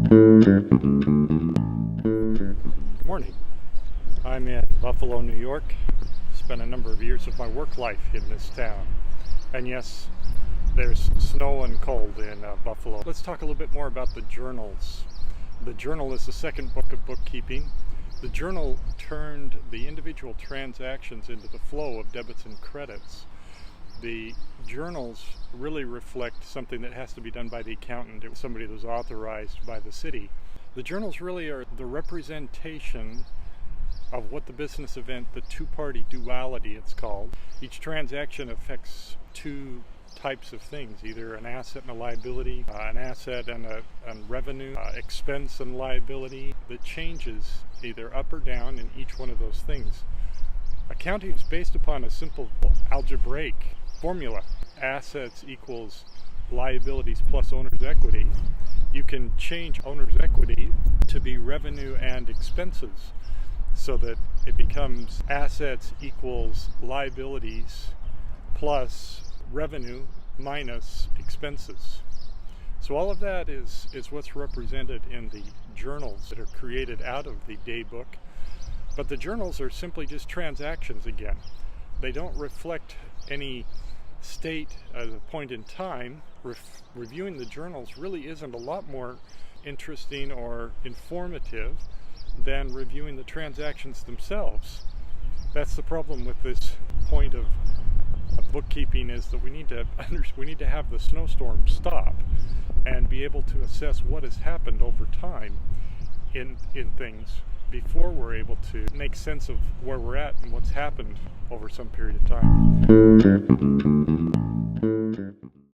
Good morning. I'm in Buffalo, New York. Spent a number of years of my work life in this town. And yes, there's snow and cold in Buffalo. Let's talk a little bit more about the journals. The journal is the second book of bookkeeping. The journal turned the individual transactions into the flow of debits and credits. The journals really reflect something that has to be done by the accountant, somebody that was authorized by the city. The journals really are the representation of what the business event, the two-party duality it's called. Each transaction affects two types of things, either an asset and a liability, an asset and a revenue, expense and liability that changes either up or down in each one of those things. Accounting is based upon a simple algebraic formula. Assets equals liabilities plus owner's equity. You can change owner's equity to be revenue and expenses so that it becomes assets equals liabilities plus revenue minus expenses. So all of that is what's represented in the journals that are created out of the day book. But the journals are simply just transactions again. They don't reflect any state at a point in time. Reviewing the journals really isn't a lot more interesting or informative than reviewing the transactions themselves. That's the problem with this point of bookkeeping, is that we need to have the snowstorm stop and be able to assess what has happened over time in things before we're able to make sense of where we're at and what's happened over some period of time.